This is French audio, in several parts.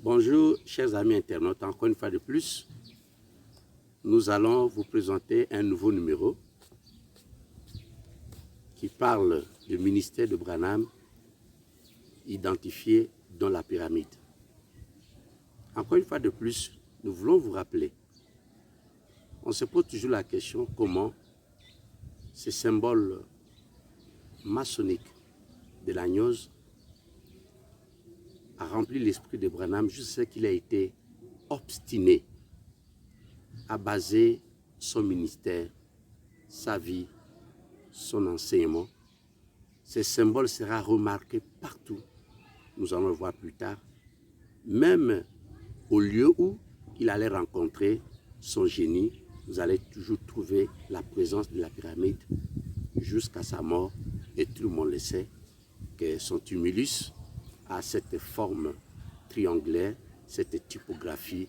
Bonjour, chers amis internautes. Encore une fois de plus, nous allons vous présenter un nouveau numéro qui parle du ministère de Branham identifié dans la pyramide. Encore une fois de plus, nous voulons vous rappeler, on se pose toujours la question comment ces symboles maçonniques de la gnose a rempli l'esprit de Branham jusqu'à ce qu'il a été obstiné à baser son ministère, sa vie, son enseignement. Ces symboles seront remarqués partout, nous allons le voir plus tard, même au lieu où il allait rencontrer son génie, vous allez toujours trouver la présence de la pyramide jusqu'à sa mort, et tout le monde le sait, que son tumulus a cette forme triangulaire, cette typographie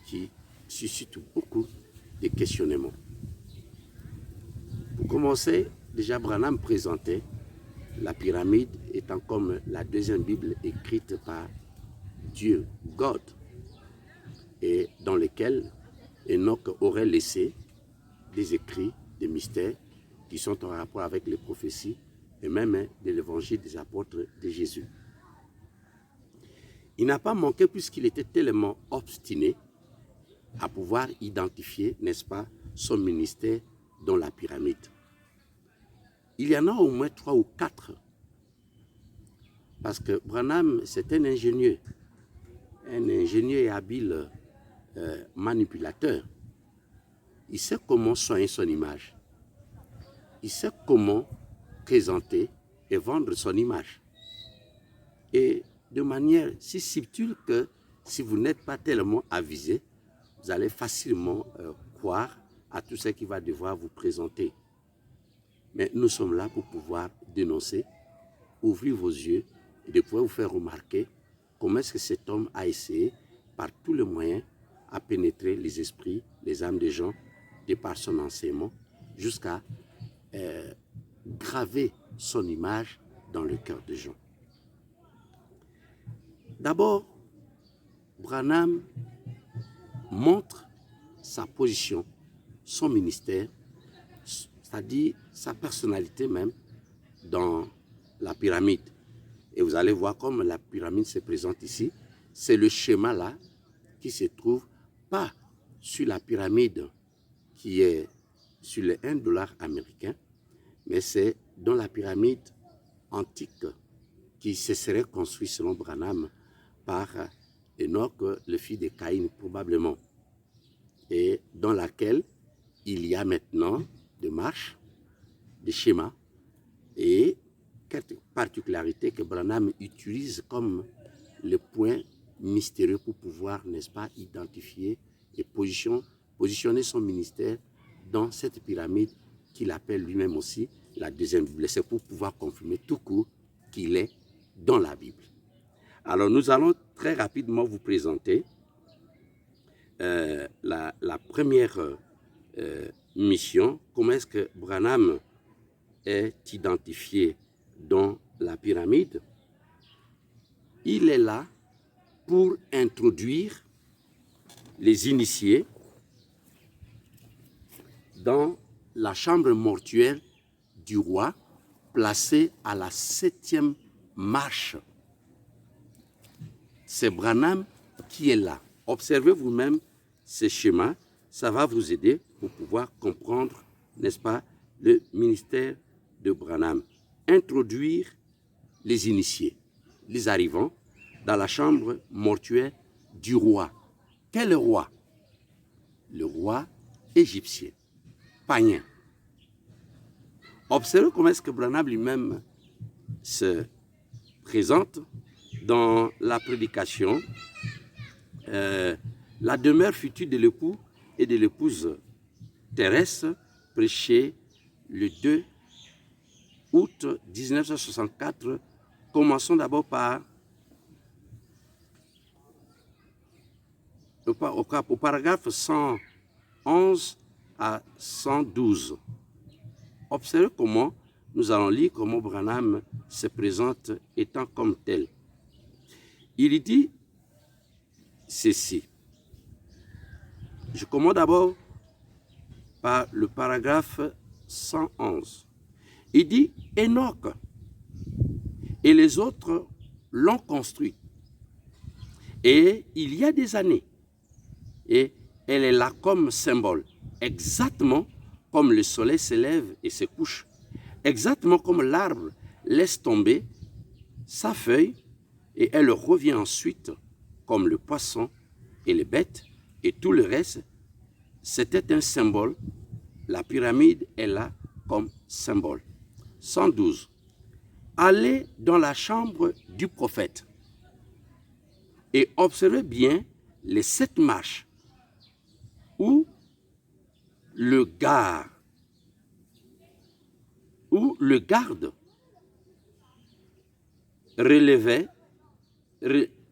qui suscite beaucoup de questionnements. Pour commencer, déjà Branham présentait la pyramide étant comme la deuxième Bible écrite par Dieu, God, et dans lequel Enoch aurait laissé des écrits, des mystères qui sont en rapport avec les prophéties et même de l'évangile des apôtres de Jésus. Il n'a pas manqué puisqu'il était tellement obstiné à pouvoir identifier, n'est-ce pas, son ministère dans la pyramide. Il y en a au moins 3 ou 4, parce que Branham, c'est un ingénieur et habile manipulateur. Il sait comment soigner son image. Il sait comment présenter et vendre son image. Et de manière si subtile que si vous n'êtes pas tellement avisé, vous allez facilement croire à tout ce qu'il va devoir vous présenter. Mais nous sommes là pour pouvoir dénoncer, ouvrir vos yeux et de pouvoir vous faire remarquer comment est-ce que cet homme a essayé par tous les moyens à pénétrer les esprits, les âmes des gens, de par son enseignement, jusqu'à graver son image dans le cœur des gens. D'abord, Branham montre sa position, son ministère, c'est-à-dire sa personnalité même dans la pyramide. Et vous allez voir comme la pyramide se présente ici. C'est le schéma là qui se trouve pas sur la pyramide qui est sur les $1 américain, mais c'est dans la pyramide antique qui se serait construite selon Branham par Enoch, le fils de Caïn probablement, et dans laquelle il y a maintenant des marches, des schémas et quelques particularités que Branham utilise comme le point mystérieux pour pouvoir, n'est-ce pas, identifier et positionner son ministère dans cette pyramide qu'il appelle lui-même aussi la deuxième Bible. C'est pour pouvoir confirmer tout court qu'il est dans la Bible. Alors nous allons très rapidement vous présenter la première mission, comment est-ce que Branham est identifié dans la pyramide. Il est là pour introduire les initiés dans la chambre mortuaire du roi, placée à la 7e marche. C'est Branham qui est là. Observez vous-même ce schéma, ça va vous aider pour pouvoir comprendre, n'est-ce pas, le ministère de Branham. Introduire les initiés, les arrivants, dans la chambre mortuaire du roi. Quel roi? Le roi égyptien, païen. Observez comment est-ce que Branham lui-même se présente dans la prédication. La demeure future de l'époux et de l'épouse terrestre, prêchée le 2 août 1964. Commençons d'abord par au paragraphe 111 à 112. Observez comment nous allons lire comment Branham se présente étant comme tel. Il dit ceci. Je commence d'abord par le paragraphe 111. Il dit « Enoch et les autres l'ont construit. Et il y a des années, et elle est là comme symbole, exactement comme le soleil se lève et se couche, exactement comme l'arbre laisse tomber sa feuille et elle revient ensuite comme le poisson et les bêtes et tout le reste. C'était un symbole. La pyramide est là comme symbole. 112. Allez dans la chambre du prophète et observez bien les 7 marches où le garde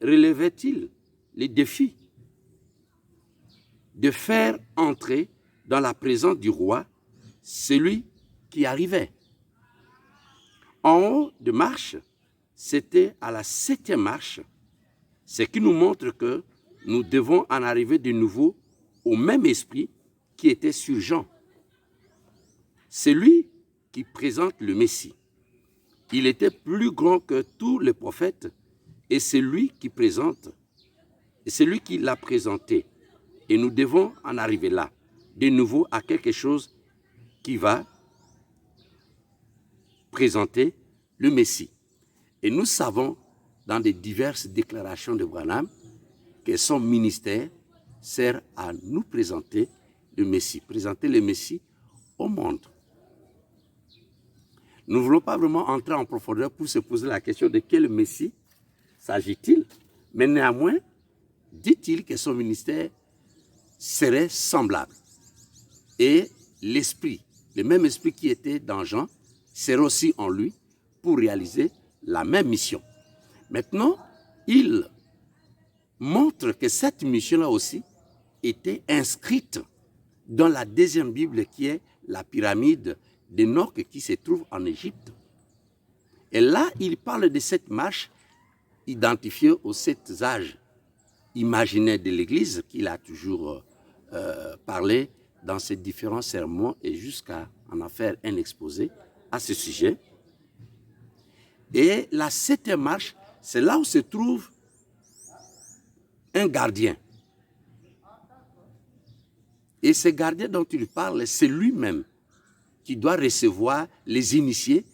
relevait-il les défis de faire entrer dans la présence du roi celui qui arrivait. En haut de marche, c'était à la 7e marche, ce qui nous montre que nous devons en arriver de nouveau au même esprit qui était sur Jean. C'est lui qui présente le Messie. Il était plus grand que tous les prophètes et c'est lui qui présente, et c'est lui qui l'a présenté. Et nous devons en arriver là, de nouveau à quelque chose qui va présenter le Messie. Et nous savons, dans les diverses déclarations de Branham, que son ministère sert à nous présenter le Messie au monde. Nous ne voulons pas vraiment entrer en profondeur pour se poser la question de quel Messie s'agit-il, mais néanmoins, dit-il que son ministère serait semblable. Et l'esprit, le même esprit qui était dans Jean, serait aussi en lui pour réaliser la même mission. Maintenant, il montre que cette mission-là aussi était inscrite dans la deuxième Bible qui est la pyramide d'Enoch qui se trouve en Égypte. Et là, il parle de cette marche identifiée aux 7 âges imaginaires de l'Église qu'il a toujours parlé dans ses différents sermons et jusqu'à en faire un exposé à ce sujet. Et la 7e marche, c'est là où se trouve un gardien. Et ce gardien dont il parle, c'est lui-même qui doit recevoir les initiés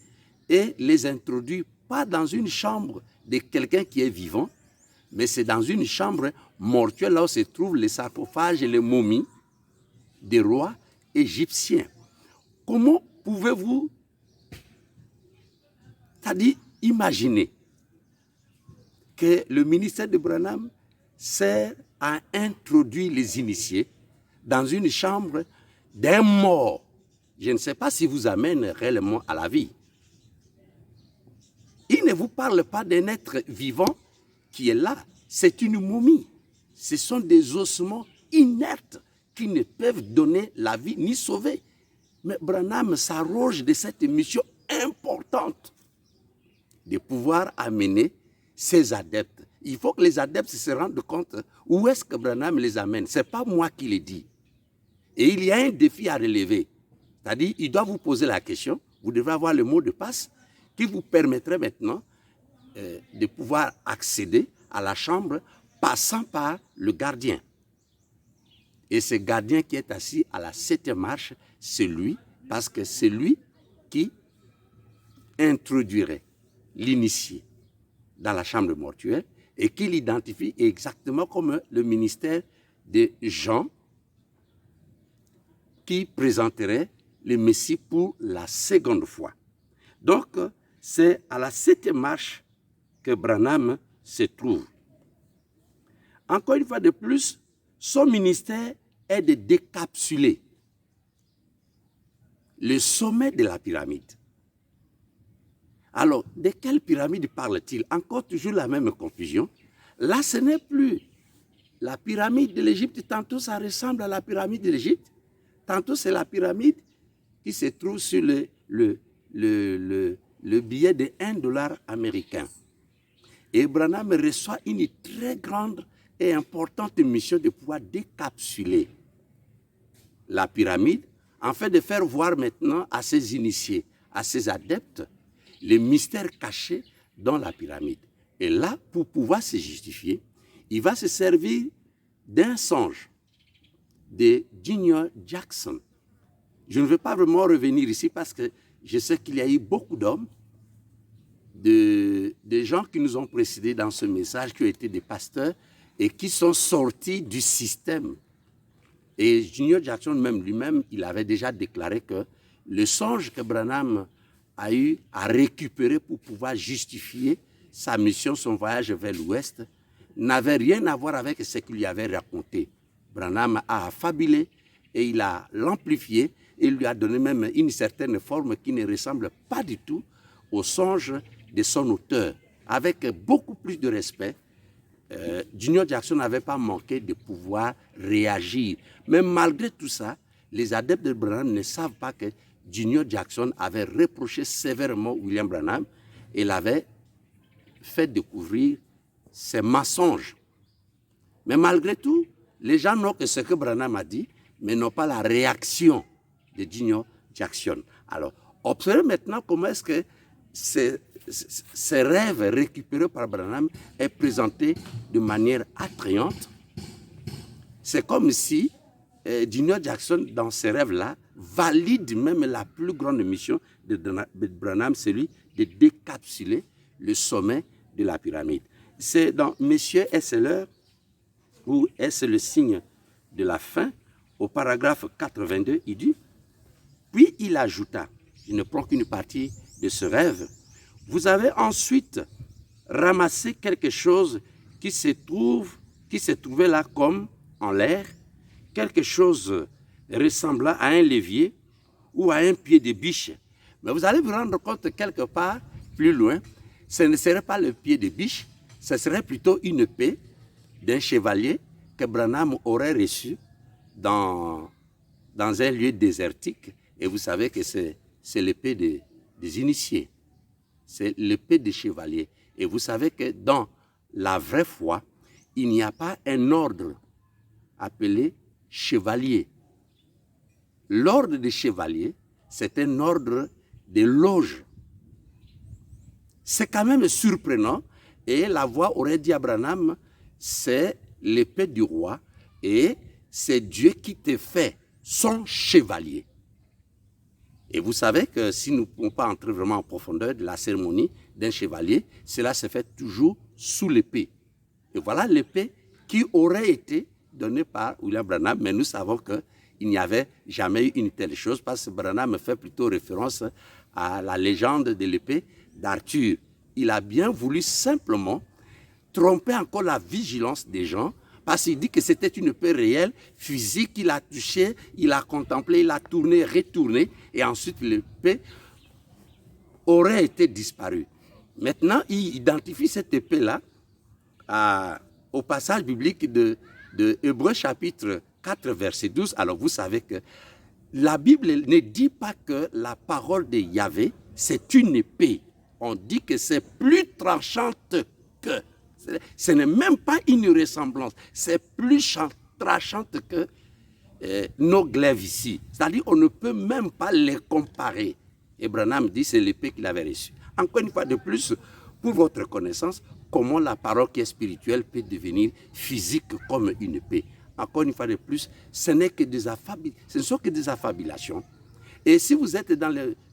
et les introduire, pas dans une chambre de quelqu'un qui est vivant, mais c'est dans une chambre mortuaire, là où se trouvent les sarcophages et les momies des rois égyptiens. Comment pouvez-vous, c'est-à-dire imaginer que le ministère de Branham sert à introduire les initiés dans une chambre d'un mort? Je ne sais pas si vous amène réellement à la vie. Il ne vous parle pas d'un être vivant qui est là. C'est une momie. Ce sont des ossements inertes qui ne peuvent donner la vie ni sauver. Mais Branham s'arroge de cette mission importante de pouvoir amener ses adeptes. Il faut que les adeptes se rendent compte où est-ce que Branham les amène. Ce n'est pas moi qui le dis. Et il y a un défi à relever. C'est-à-dire, il doit vous poser la question, vous devrez avoir le mot de passe qui vous permettrait maintenant de pouvoir accéder à la chambre passant par le gardien. Et ce gardien qui est assis à la 7e marche, c'est lui, parce que c'est lui qui introduirait l'initié dans la chambre mortuaire et qui l'identifie exactement comme le ministère de Jean qui présenterait le Messie pour la seconde fois. Donc, c'est à la 7e marche que Branham se trouve. Encore une fois de plus, son ministère est de décapsuler le sommet de la pyramide. Alors, de quelle pyramide parle-t-il? Encore toujours la même confusion. Là, ce n'est plus la pyramide de l'Égypte. Tantôt, ça ressemble à la pyramide de l'Égypte. Tantôt, c'est la pyramide qui se trouve sur le billet de $1 américain. Et Branham reçoit une très grande et importante mission de pouvoir décapsuler la pyramide, afin de faire voir maintenant à ses initiés, à ses adeptes, les mystères cachés dans la pyramide. Et là, pour pouvoir se justifier, il va se servir d'un songe de Junior Jackson. Je ne veux pas vraiment revenir ici parce que je sais qu'il y a eu beaucoup d'hommes, des gens qui nous ont précédés dans ce message, qui ont été des pasteurs et qui sont sortis du système. Et Junior Jackson même lui-même, il avait déjà déclaré que le songe que Branham a eu à récupérer pour pouvoir justifier sa mission, son voyage vers l'Ouest, n'avait rien à voir avec ce qu'il lui avait raconté. Branham a affabulé et il a l'amplifié et lui a donné même une certaine forme qui ne ressemble pas du tout au songe de son auteur. Avec beaucoup plus de respect, Junior Jackson n'avait pas manqué de pouvoir réagir. Mais malgré tout ça, les adeptes de Branham ne savent pas que Junior Jackson avait reproché sévèrement William Branham et l'avait fait découvrir ses mensonges. Mais malgré tout, les gens n'ont que ce que Branham a dit, mais n'ont pas la réaction de Junior Jackson. Alors, observez maintenant comment est-ce que ces rêves récupérés par Branham est présenté de manière attrayante. C'est comme si Junior Jackson, dans ces rêves-là, valide même la plus grande mission de Branham, celui de décapsuler le sommet de la pyramide. C'est dans Messieurs, est-ce l'heure ou est-ce le signe de la fin, au paragraphe 82, il dit, puis il ajouta, je ne prends qu'une partie de ce rêve, vous avez ensuite ramassé quelque chose qui se trouvait là comme en l'air, quelque chose ressemblant à un levier ou à un pied de biche. Mais vous allez vous rendre compte quelque part plus loin, ce ne serait pas le pied de biche, ce serait plutôt une épée d'un chevalier que Branham aurait reçu dans un lieu désertique. Et vous savez que c'est l'épée des initiés. C'est l'épée des chevaliers. Et vous savez que dans la vraie foi, il n'y a pas un ordre appelé chevalier. L'ordre des chevaliers, c'est un ordre de loge. C'est quand même surprenant. Et la voix aurait dit à Branham, c'est l'épée du roi et c'est Dieu qui te fait son chevalier. Et vous savez que si nous ne pouvons pas entrer vraiment en profondeur de la cérémonie d'un chevalier, cela se fait toujours sous l'épée. Et voilà l'épée qui aurait été donnée par William Branham, mais nous savons qu'il n'y avait jamais eu une telle chose parce que Branham fait plutôt référence à la légende de l'épée d'Arthur. Il a bien voulu simplement tromper encore la vigilance des gens parce qu'il dit que c'était une épée réelle, physique, il a touché, il a contemplé, il a tourné, retourné, et ensuite l'épée aurait été disparue. Maintenant, il identifie cette épée-là au passage biblique de Hébreux chapitre 4, verset 12. Alors vous savez que la Bible ne dit pas que la parole de Yahvé, c'est une épée. On dit que c'est plus tranchante que... Ce n'est même pas une ressemblance. C'est plus tranchante que nos glaives ici. C'est-à-dire qu'on ne peut même pas les comparer. Et Branham dit que c'est l'épée qu'il avait reçue. Encore une fois de plus, pour votre connaissance, comment la parole qui est spirituelle peut devenir physique comme une épée. Encore une fois de plus, ce ne sont que des affabulations. Et si vous êtes dans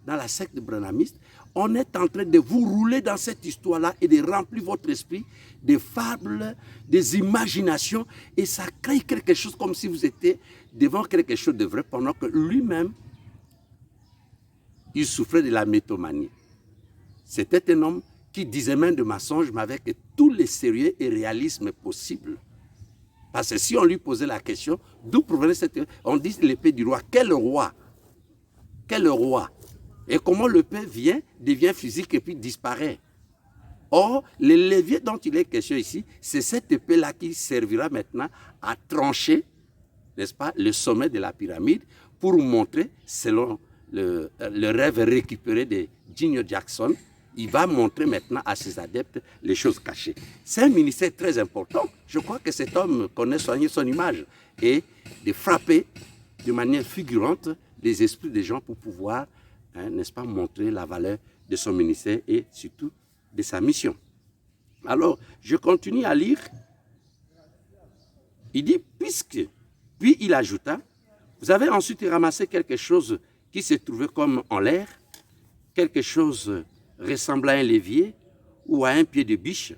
la secte branhamiste, on est en train de vous rouler dans cette histoire-là et de remplir votre esprit de fables, des imaginations, et ça crée quelque chose comme si vous étiez devant quelque chose de vrai, pendant que lui-même, il souffrait de la mythomanie. C'était un homme qui disait même de mensonges, mais avec tous les sérieux et réalisme possibles. Parce que si on lui posait la question, d'où provenait cette... On dit l'épée du roi. Quel roi? Quel roi? Et comment l'épée devient physique et puis disparaît. Or, le levier dont il est question ici, c'est cette épée-là qui servira maintenant à trancher, n'est-ce pas, le sommet de la pyramide pour montrer, selon le rêve récupéré de Junior Jackson, Il va montrer maintenant à ses adeptes les choses cachées. C'est un ministère très important. Je crois que cet homme connaît soigner son image et de frapper de manière figurante les esprits des gens pour pouvoir, n'est-ce pas, montrer la valeur de son ministère et surtout de sa mission. Alors, je continue à lire. Il dit, puis il ajouta, vous avez ensuite ramassé quelque chose qui se trouvait comme en l'air, quelque chose ressemblant à un levier ou à un pied de biche.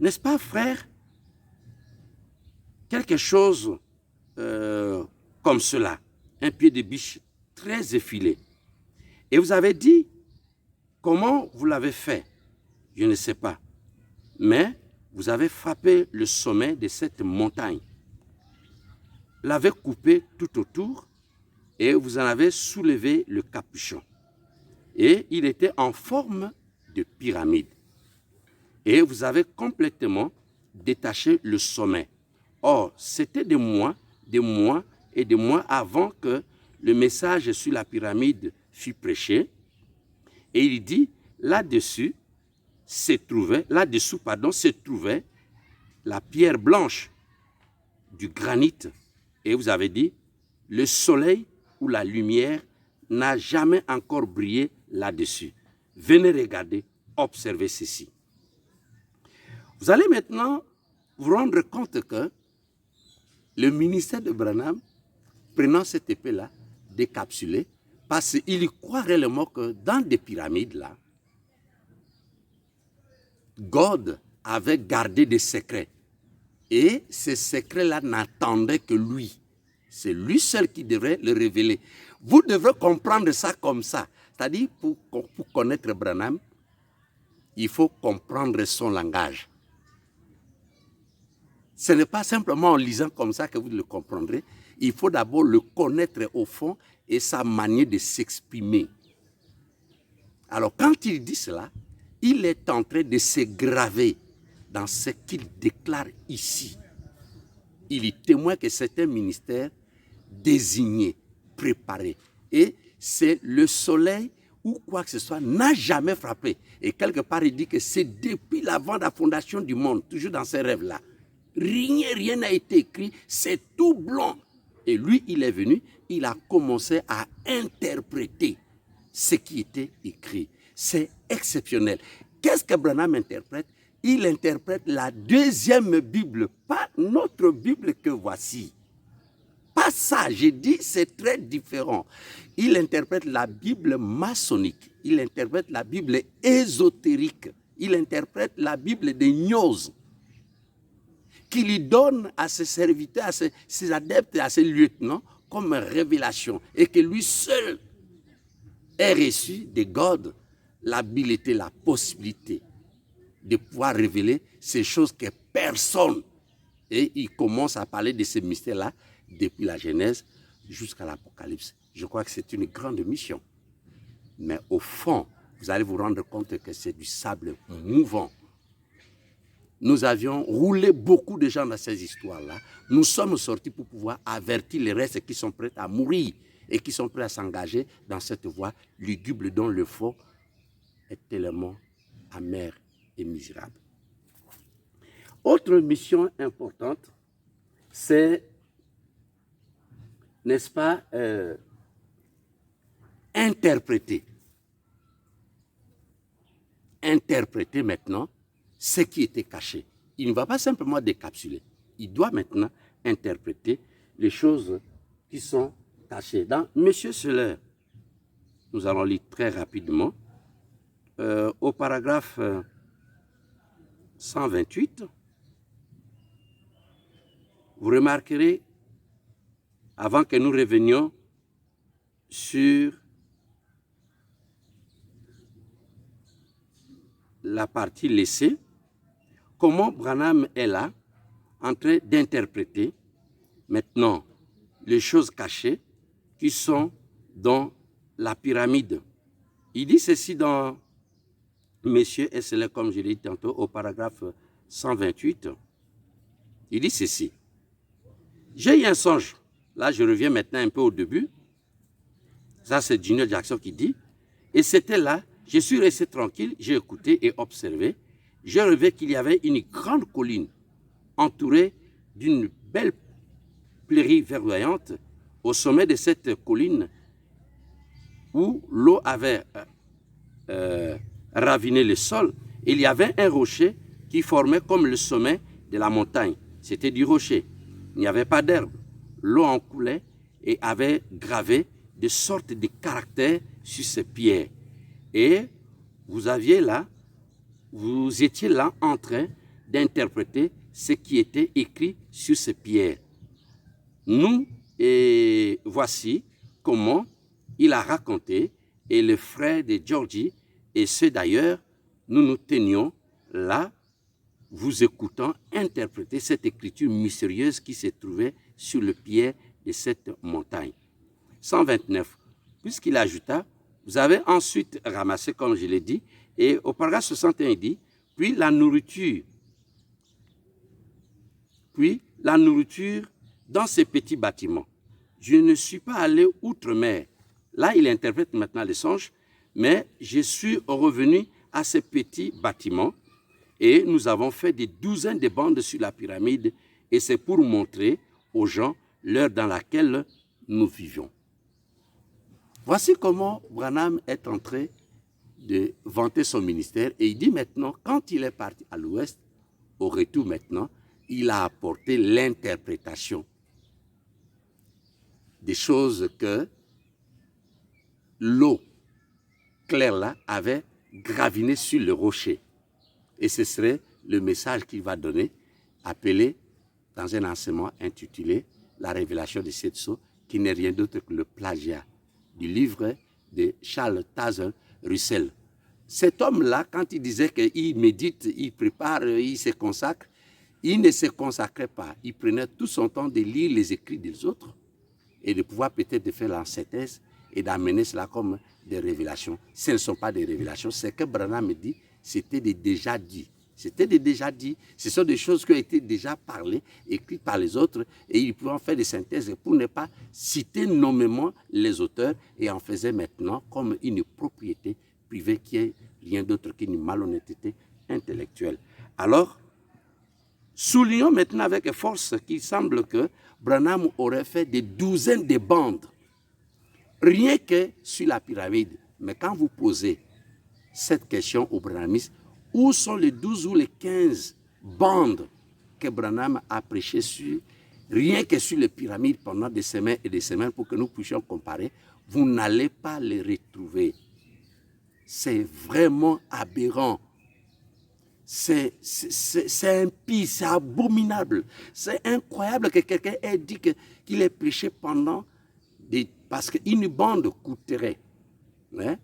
N'est-ce pas, frère? Quelque chose comme cela, un pied de biche très effilé. Et vous avez dit, comment vous l'avez fait? Je ne sais pas. Mais vous avez frappé le sommet de cette montagne, l'avez coupé tout autour et vous en avez soulevé le capuchon. Et il était en forme de pyramide. Et vous avez complètement détaché le sommet. Or, c'était des mois et des mois avant que le message sur la pyramide fut prêché. Et il dit, là-dessous se trouvait la pierre blanche du granit. Et vous avez dit, le soleil ou la lumière n'a jamais encore brillé là-dessus. Venez regarder, observez ceci. Vous allez maintenant vous rendre compte que le ministère de Branham, prenant cette épée-là, décapsulée, parce qu'il y croit réellement que dans des pyramides-là, God avait gardé des secrets. Et ces secrets-là n'attendaient que lui. C'est lui seul qui devrait le révéler. Vous devrez comprendre ça comme ça. C'est-à-dire, pour connaître Branham, il faut comprendre son langage. Ce n'est pas simplement en lisant comme ça que vous le comprendrez. Il faut d'abord le connaître au fond et sa manière de s'exprimer. Alors, quand il dit cela, il est en train de se graver dans ce qu'il déclare ici. Il y témoigne que c'est un ministère désigné, préparé. Et c'est le soleil ou quoi que ce soit n'a jamais frappé. Et quelque part, il dit que c'est depuis l'avant de la fondation du monde, toujours dans ces rêves-là. Rien n'a été écrit, c'est tout blanc. Et lui, il est venu, il a commencé à interpréter ce qui était écrit. C'est exceptionnel. Qu'est-ce que Branham interprète? Il interprète la deuxième Bible, pas notre Bible que voici. Pas ça, j'ai dit, c'est très différent. Il interprète la Bible maçonnique, il interprète la Bible ésotérique, il interprète la Bible des gnoses, qui lui donne à ses serviteurs, à ses adeptes, à ses lieutenants, comme révélation, et que lui seul ait reçu de God l'habileté, la possibilité de pouvoir révéler ces choses que personne. Et il commence à parler de ces mystères-là depuis la Genèse jusqu'à l'Apocalypse. Je crois que c'est une grande mission. Mais au fond, vous allez vous rendre compte que c'est du sable mouvant. Nous avions roulé beaucoup de gens dans ces histoires-là. Nous sommes sortis pour pouvoir avertir les restes qui sont prêts à mourir et qui sont prêts à s'engager dans cette voie lugubre dont le fond est tellement amer et misérable. Autre mission importante, c'est, n'est-ce pas, interpréter. Interpréter maintenant ce qui était caché. Il ne va pas simplement décapsuler. Il doit maintenant interpréter les choses qui sont cachées. Dans Monsieur Seller, nous allons lire très rapidement, au paragraphe 128, vous remarquerez, avant que nous revenions sur la partie laissée, comment Branham est là, en train d'interpréter maintenant les choses cachées qui sont dans la pyramide. Il dit ceci dans Monsieur Esseler, comme je l'ai dit tantôt, au paragraphe 128. Il dit ceci. J'ai eu un songe. Là, je reviens maintenant un peu au début. Ça, c'est Junior Jackson qui dit. Et c'était là Je suis resté tranquille, j'ai écouté et observé. J'ai relevé qu'il y avait une grande colline entourée d'une belle prairie verdoyante. Au sommet de cette colline, où l'eau avait raviné le sol, il y avait un rocher qui formait comme le sommet de la montagne. C'était du rocher. Il n'y avait pas d'herbe. L'eau en coulait et avait gravé de sortes de caractères sur ces pierres. Et vous étiez là en train d'interpréter ce qui était écrit sur ces pierres. Nous, et voici comment il a raconté, et le frère de Georgie, et ceux d'ailleurs, nous tenions là, vous écoutant interpréter cette écriture mystérieuse qui se trouvait sur le pied de cette montagne. 129. Puisqu'il ajouta, vous avez ensuite ramassé, comme je l'ai dit, et au paragraphe 61, il dit, puis la nourriture dans ces petits bâtiments. Je ne suis pas allé outre-mer. Là, il interprète maintenant les songes, mais je suis revenu à ces petits bâtiments et nous avons fait des douzaines de bandes sur la pyramide et c'est pour montrer aux gens l'heure dans laquelle nous vivions. Voici comment Branham est en train de vanter son ministère et il dit maintenant, quand il est parti à l'ouest, au retour maintenant, il a apporté l'interprétation des choses que l'eau claire là avait graviné sur le rocher. Et ce serait le message qu'il va donner, appelé dans un enseignement intitulé « La révélation de Setso », qui n'est rien d'autre que le plagiat du livre de Charles Taze Russell. Cet homme-là, quand il disait qu'il médite, il prépare, il se consacre, il ne se consacrait pas. Il prenait tout son temps de lire les écrits des autres et de pouvoir peut-être faire la synthèse et d'amener cela comme des révélations. Ce ne sont pas des révélations, c'est que Branham me dit, c'était des déjà dits. C'était des déjà dits. Ce sont des choses qui ont été déjà parlées, écrites par les autres, et ils pouvaient en faire des synthèses pour ne pas citer nommément les auteurs, et en faisaient maintenant comme une propriété privée qui est rien d'autre qu'une malhonnêteté intellectuelle. Alors, soulignons maintenant avec force qu'il semble que Branham aurait fait des douzaines de bandes, rien que sur la pyramide. Mais quand vous posez cette question aux Branhamistes, où sont les 12 ou les 15 bandes que Branham a prêchées sur, rien que sur les pyramides pendant des semaines et des semaines pour que nous puissions comparer, vous n'allez pas les retrouver. C'est vraiment aberrant. C'est impie, c'est abominable. C'est incroyable que quelqu'un ait dit qu'il ait prêché pendant parce qu'une bande coûterait. Hein?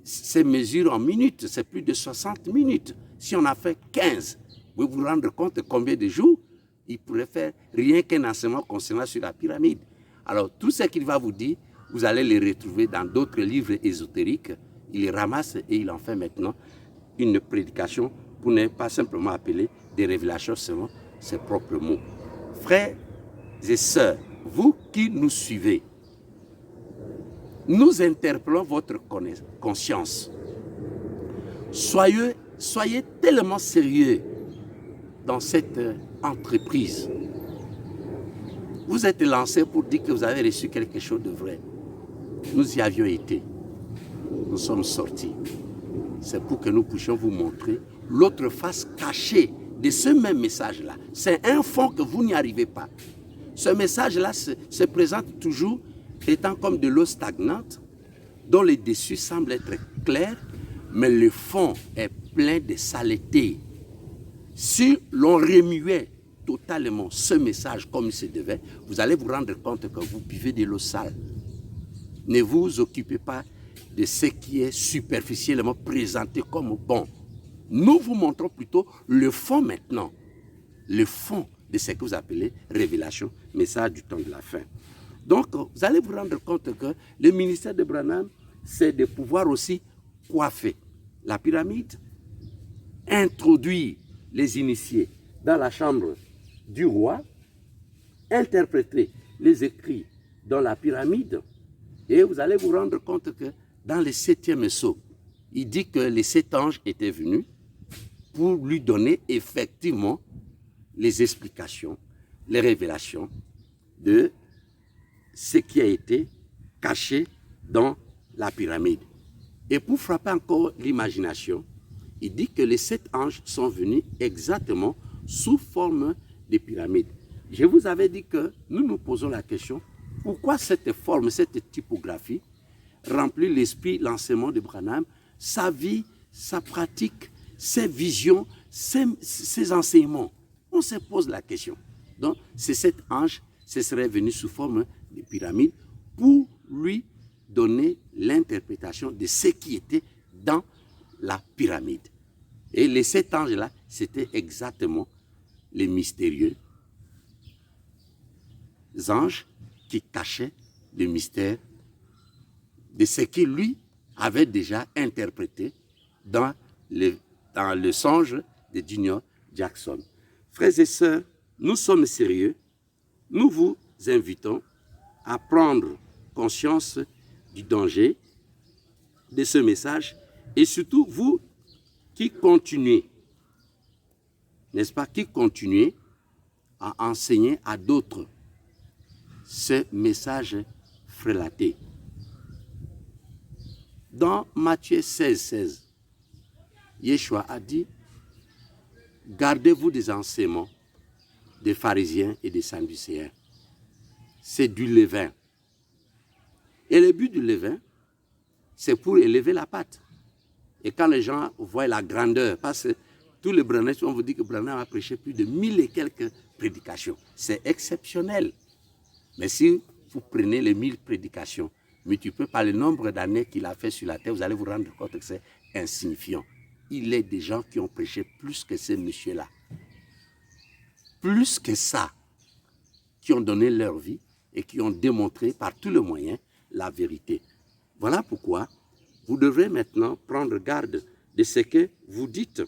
C'est mesuré en minutes, c'est plus de 60 minutes. Si on a fait 15, vous vous rendez compte de combien de jours il pourrait faire rien qu'un enseignement concernant sur la pyramide. Alors, tout ce qu'il va vous dire, vous allez les retrouver dans d'autres livres ésotériques. Il les ramasse et il en fait maintenant une prédication pour ne pas simplement appeler des révélations selon ses propres mots. Frères et sœurs, vous qui nous suivez, nous interpellons votre conscience. Soyez tellement sérieux dans cette entreprise. Vous êtes lancé pour dire que vous avez reçu quelque chose de vrai. Nous y avions été. Nous sommes sortis. C'est pour que nous puissions vous montrer l'autre face cachée de ce même message-là. C'est un fond que vous n'y arrivez pas. Ce message-là se présente toujours étant comme de l'eau stagnante, dont le dessus semble être clair, mais le fond est plein de saleté. Si l'on remuait totalement ce message comme il se devait, vous allez vous rendre compte que vous buvez de l'eau sale. Ne vous occupez pas de ce qui est superficiellement présenté comme bon. Nous vous montrons plutôt le fond maintenant, le fond de ce que vous appelez révélation, message du temps de la fin. Donc, vous allez vous rendre compte que le ministère de Branham, c'est de pouvoir aussi coiffer la pyramide, introduire les initiés dans la chambre du roi, interpréter les écrits dans la pyramide, et vous allez vous rendre compte que dans le 7e sceau, il dit que les 7 anges étaient venus pour lui donner effectivement les explications, les révélations de ce qui a été caché dans la pyramide. Et pour frapper encore l'imagination, il dit que les 7 anges sont venus exactement sous forme de pyramide. Je vous avais dit que nous nous posons la question, pourquoi cette forme, cette typographie remplit l'esprit, l'enseignement de Branham, sa vie, sa pratique, ses visions, ses enseignements? On se pose la question. Donc, ces 7 anges, ce serait venu sous forme de pyramide pour lui donner l'interprétation de ce qui était dans la pyramide. Et les 7 anges-là, c'était exactement les mystérieux anges qui cachaient le mystère de ce qu'il lui avait déjà interprété dans le songe de Junior Jackson. Frères et sœurs, nous sommes sérieux. Nous vous invitons à prendre conscience du danger de ce message et surtout vous qui continuez, n'est-ce pas, qui continuez à enseigner à d'autres ce message frélaté. Dans Matthieu 16, Yeshua a dit, gardez-vous des enseignements des pharisiens et des sadducéens. C'est du levain. Et le but du levain, c'est pour élever la pâte. Et quand les gens voient la grandeur, parce que tous les Branham, on vous dit que Branham a prêché plus de 1000 et quelques prédications. C'est exceptionnel. Mais si vous prenez les 1000 prédications, multipliez par le nombre d'années qu'il a fait sur la terre, vous allez vous rendre compte que c'est insignifiant. Il est des gens qui ont prêché plus que ces messieurs-là. Plus que ça, qui ont donné leur vie et qui ont démontré par tous les moyens la vérité. Voilà pourquoi vous devrez maintenant prendre garde de ce que vous dites,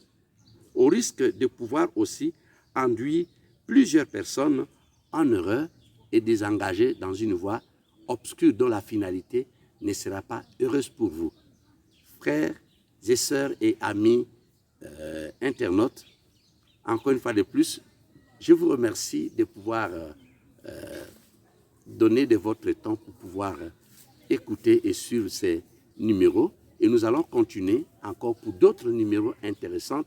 au risque de pouvoir aussi induire plusieurs personnes en erreur et désengager dans une voie obscure dont la finalité ne sera pas heureuse pour vous. Frères et sœurs et amis internautes, encore une fois de plus, je vous remercie de pouvoir donner de votre temps pour pouvoir écouter et suivre ces numéros. Et nous allons continuer encore pour d'autres numéros intéressants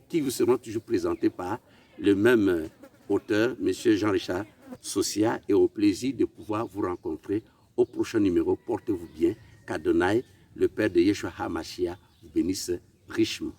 qui vous seront toujours présentés par le même auteur, M. Jean-Richard Sosia, et au plaisir de pouvoir vous rencontrer au prochain numéro. Portez-vous bien, qu'Adonai, le Père de Yeshua HaMashiach, vous bénisse richement.